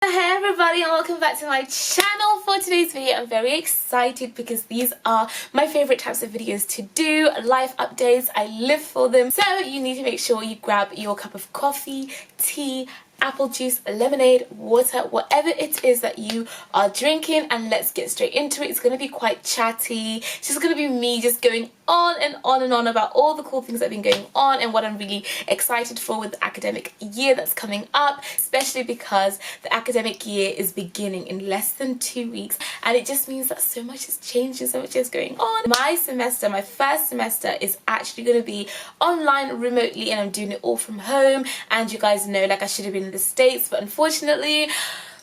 Hey everybody, and welcome back to my channel. For today's video I'm very excited because these are my favorite types of videos to do, life updates. I live for them, so you need to make sure you grab your cup of coffee, tea, apple juice, lemonade, water, whatever it is that you are drinking, and let's get straight into it. It's going to be quite chatty. It's just going to be me just going on and on and on about all the cool things that have been going on and what I'm really excited for with the academic year that's coming up, especially because the academic year is beginning in less than 2 weeks, and it just means that so much is changing, so much is going on. My first semester is actually going to be online remotely, and I'm doing it all from home. And you guys know, like, I should have been in the States, but unfortunately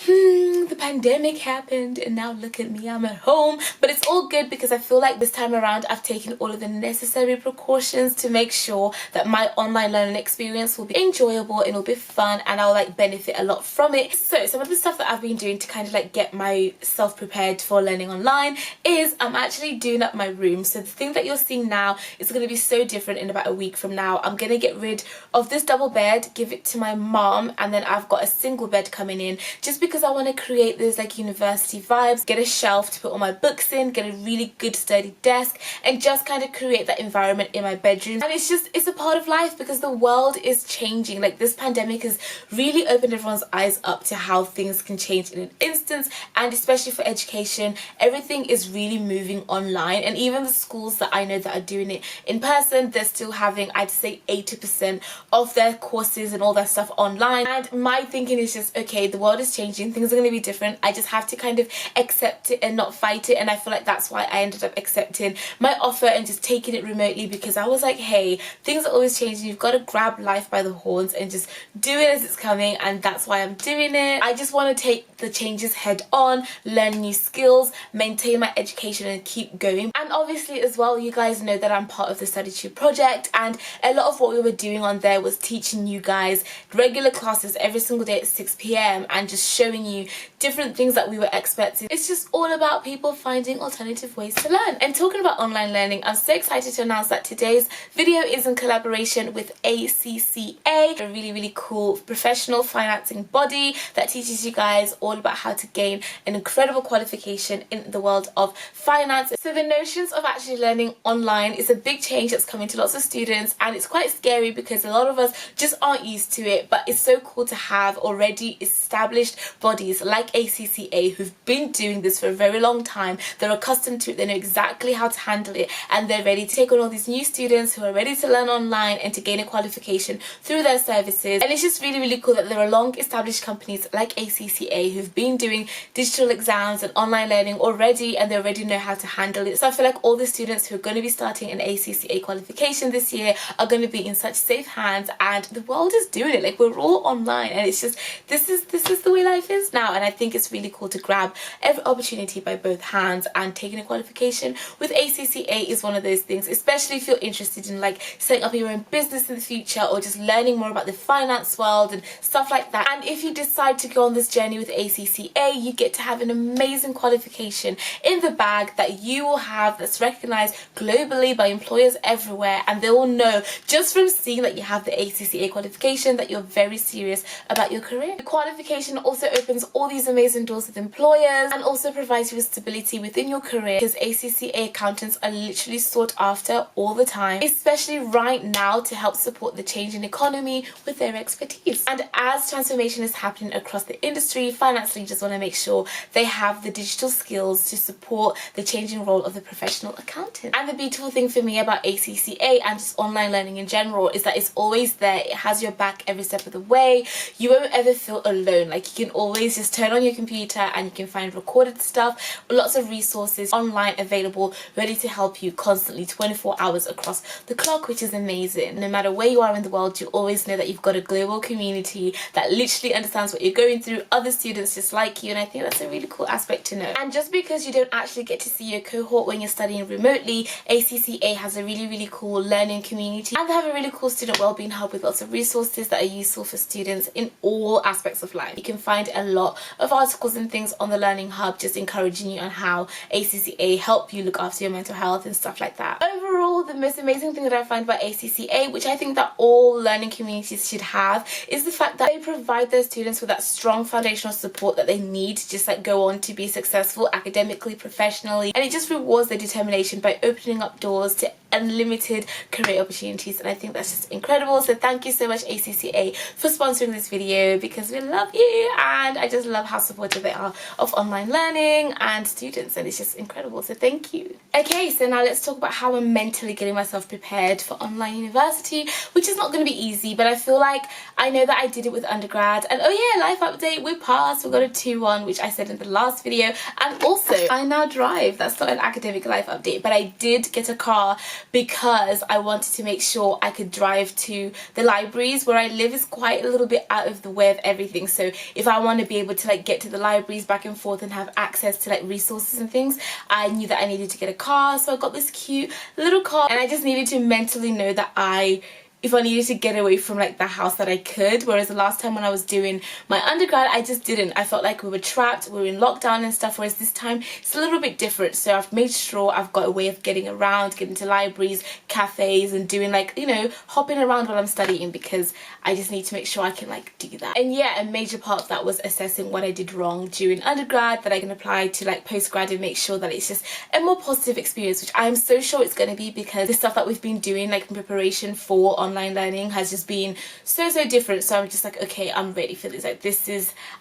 the pandemic happened and now look at me, I'm at home. But it's all good because I feel like this time around I've taken all of the necessary precautions to make sure that my online learning experience will be enjoyable and it'll be fun, and I'll like benefit a lot from it. So some of the stuff that I've been doing to kind of like get myself prepared for learning online is I'm actually doing up my room. So the thing that you're seeing now is going to be so different in about a week from now. I'm going to get rid of this double bed, give it to my mom, and then I've got a single bed coming in just because I want to create those like university vibes, get a shelf to put all my books in, get a really good sturdy desk, and just kind of create that environment in my bedroom. And it's a part of life because the world is changing. Like, this pandemic has really opened everyone's eyes up to how things can change in an instance, and especially for education, everything is really moving online. And even the schools that I know that are doing it in person, they're still having, I'd say, 80% of their courses and all that stuff online. And my thinking is just, okay, the world is changing, things are going to be different. I just have to kind of accept it and not fight it. And I feel like that's why I ended up accepting my offer and just taking it remotely, because I was like, hey, things are always changing. You've got to grab life by the horns and just do it as it's coming, and that's why I'm doing it. I just want to take the changes head on, learn new skills, maintain my education, and keep going. And obviously as well, you guys know that I'm part of the Study Tube project, and a lot of what we were doing on there was teaching you guys regular classes every single day at 6 p.m. and just showing you different things that we were experts in. It's just all about people finding alternative ways to learn. And talking about online learning, I'm so excited to announce that today's video is in collaboration with ACCA, a really cool professional financing body that teaches you guys all about how to gain an incredible qualification in the world of finance. So the notions of actually learning online is a big change that's coming to lots of students, and it's quite scary because a lot of us just aren't used to it. But it's so cool to have already established bodies like ACCA who've been doing this for a very long time. They're accustomed to it, they know exactly how to handle it, and they're ready to take on all these new students who are ready to learn online and to gain a qualification through their services. And it's just really cool that there are long established companies like ACCA who've been doing digital exams and online learning already, and they already know how to handle it. So I feel like all the students who are going to be starting an ACCA qualification this year are going to be in such safe hands, and the world is doing it. Like, we're all online, and it's just this is the way life is now. And I think it's really cool to grab every opportunity by both hands, and taking a qualification with ACCA is one of those things, especially if you're interested in like setting up your own business in the future, or just learning more about the finance world and stuff like that. And if you decide to go on this journey with ACCA, you get to have an amazing qualification in the bag that you will have, that's recognized globally by employers everywhere, and they will know just from seeing that you have the ACCA qualification that you're very serious about your career. The qualification also opens all these amazing doors with employers, and also provides you with stability within your career, because ACCA accountants are literally sought after all the time, especially right now, to help support the changing economy with their expertise. And as transformation is happening across the industry, finance leaders want to make sure they have the digital skills to support the changing role of the professional accountant. And the beautiful thing for me about ACCA and just online learning in general is that it's always there. It has your back every step of the way. You won't ever feel alone. Like, you can always just turn on your computer and you can find recorded stuff, lots of resources online available, ready to help you constantly, 24 hours across the clock, which is amazing. No matter where you are in the world, you always know that you've got a global community that literally understands what you're going through, other students just like you, and I think that's a really cool aspect to know. And just because you don't actually get to see your cohort when you're studying remotely, ACCA has a really cool learning community, and they have a really cool student wellbeing hub with lots of resources that are useful for students in all aspects of life. You can find a lot of articles and things on the Learning Hub just encouraging you on how ACCA help you look after your mental health and stuff like that. Overall, all, the most amazing thing that I find about ACCA, which I think that all learning communities should have, is the fact that they provide their students with that strong foundational support that they need to just like go on to be successful academically, professionally, and it just rewards their determination by opening up doors to unlimited career opportunities, and I think that's just incredible. So thank you so much ACCA for sponsoring this video, because we love you and I just love how supportive they are of online learning and students, and it's just incredible, so thank you. Okay, so now let's talk about how I'm mentally getting myself prepared for online university, which is not going to be easy, but I feel like I know that I did it with undergrad. And oh yeah, life update, we passed, we got a 2-1, which I said in the last video, and also I now drive. That's not an academic life update, but I did get a car because I wanted to make sure I could drive to the libraries. Where I live is quite a little bit out of the way of everything, so if I want to be able to like get to the libraries back and forth and have access to like resources and things, I knew that I needed to get a car. So I got this cute little car, and I just needed to mentally know that if I needed to get away from like the house, that I could. Whereas the last time when I was doing my undergrad, I just didn't. I felt like we were trapped, we were in lockdown and stuff, whereas this time it's a little bit different. So I've made sure I've got a way of getting around, getting to libraries, cafes, and doing like, you know, hopping around while I'm studying, because I just need to make sure I can like do that. And yeah, a major part of that was assessing what I did wrong during undergrad that I can apply to like postgrad and make sure that it's just a more positive experience, which I'm so sure it's going to be, because the stuff that we've been doing like in preparation for online learning has just been so different. So I'm just like, okay, I'm ready for this. Like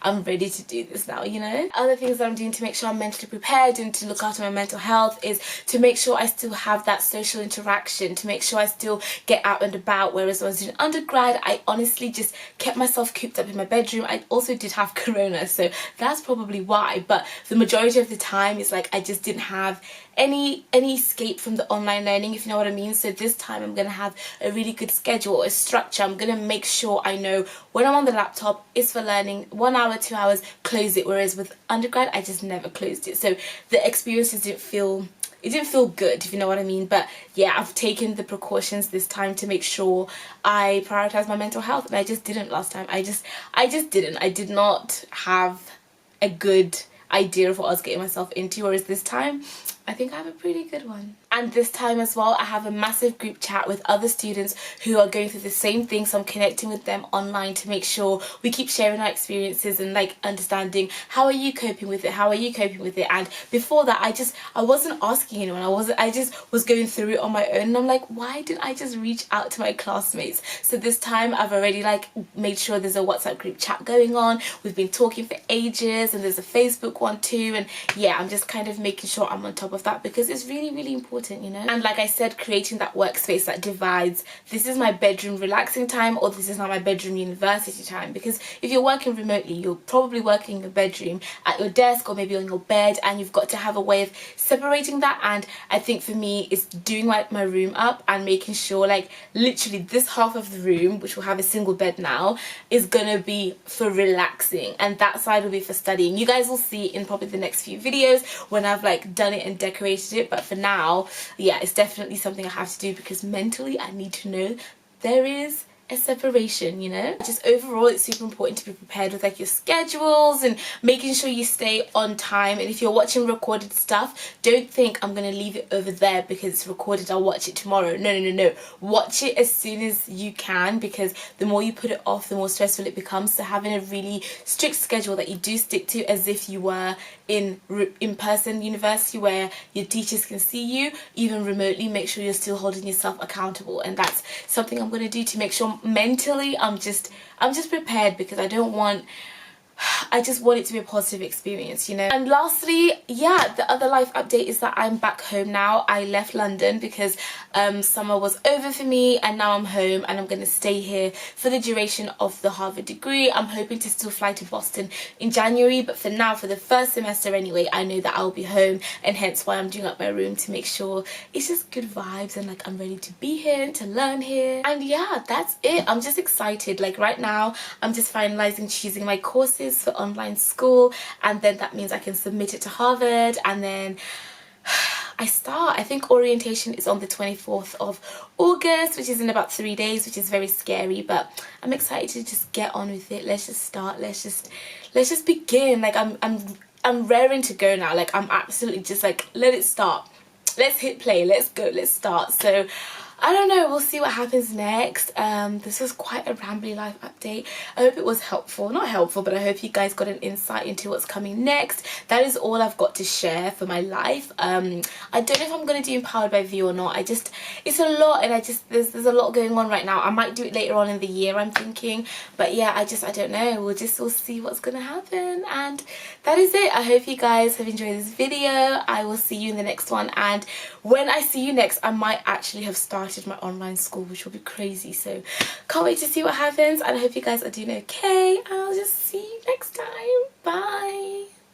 I'm ready to do this now, you know. Other things that I'm doing to make sure I'm mentally prepared and to look after my mental health is to make sure I still have that social interaction, to make sure I still get out and about. Whereas when I was doing undergrad, I honestly just kept myself cooped up in my bedroom. I also did have corona, so that's probably why, but the majority of the time is like I just didn't have any escape from the online learning, if you know what I mean. So this time I'm gonna have a really good schedule, a structure. I'm gonna make sure I know when I'm on the laptop it's for learning, 1 hour, 2 hours, close it. Whereas with undergrad I just never closed it, so the experiences didn't feel good, if you know what I mean. But yeah, I've taken the precautions this time to make sure I prioritize my mental health, and I just didn't last time. I did not have a good idea of what I was getting myself into, whereas this time I think I have a pretty good one. And this time as well, I have a massive group chat with other students who are going through the same thing, so I'm connecting with them online to make sure we keep sharing our experiences and like understanding, how are you coping with it, and before that I wasn't asking anyone. I just was going through it on my own, and I'm like, why didn't I just reach out to my classmates? So this time I've already like made sure there's a WhatsApp group chat going on. We've been talking for ages, and there's a Facebook one too, and yeah, I'm just kind of making sure I'm on top of that, because it's really important, you know. And like I said, creating that workspace that divides, this is my bedroom relaxing time, or this is not my bedroom university time. Because if you're working remotely, you're probably working in your bedroom at your desk or maybe on your bed, and you've got to have a way of separating that. And I think for me it's doing like my room up and making sure like literally this half of the room, which will have a single bed now, is gonna be for relaxing, and that side will be for studying. You guys will see in probably the next few videos when I've like done it and decorated it, but for now, yeah, it's definitely something I have to do, because mentally I need to know there is a separation, you know. Just overall it's super important to be prepared with like your schedules and making sure you stay on time. And if you're watching recorded stuff, don't think I'm gonna leave it over there because it's recorded, I'll watch it tomorrow. No, watch it as soon as you can, because the more you put it off, the more stressful it becomes. So having a really strict schedule that you do stick to, as if you were in-person university where your teachers can see you, even remotely, make sure you're still holding yourself accountable. And that's something I'm going to do to make sure mentally I'm just prepared, because I just want it to be a positive experience, you know. And lastly, yeah, the other life update is that I'm back home now. I left London because summer was over for me, and now I'm home, and I'm going to stay here for the duration of the Harvard degree. I'm hoping to still fly to Boston in January, but for now, for the first semester anyway, I know that I'll be home, and hence why I'm doing up my room to make sure it's just good vibes and like I'm ready to be here and to learn here. And yeah, that's it. I'm just excited. Like right now, I'm just finalizing choosing my courses for online school, and then that means I can submit it to Harvard, and then I think orientation is on the 24th of August, which is in about 3 days, which is very scary, but I'm excited to just get on with it. Let's just start. Let's just begin. Like I'm raring to go now. Like I'm absolutely just like, let it start. let's hit play, let's go, let's start. So I don't know, we'll see what happens next. This was quite a rambly life update. I hope it was helpful. Not helpful, but I hope you guys got an insight into what's coming next. That is all I've got to share for my life. I don't know if I'm going to do Empowered by V or not. It's a lot, and there's a lot going on right now. I might do it later on in the year, I'm thinking. But yeah, I don't know. We'll see what's going to happen. And that is it. I hope you guys have enjoyed this video. I will see you in the next one. And when I see you next, I might actually have started my online school, which will be crazy. So can't wait to see what happens, and I hope you guys are doing okay, and I'll just see you next time. Bye.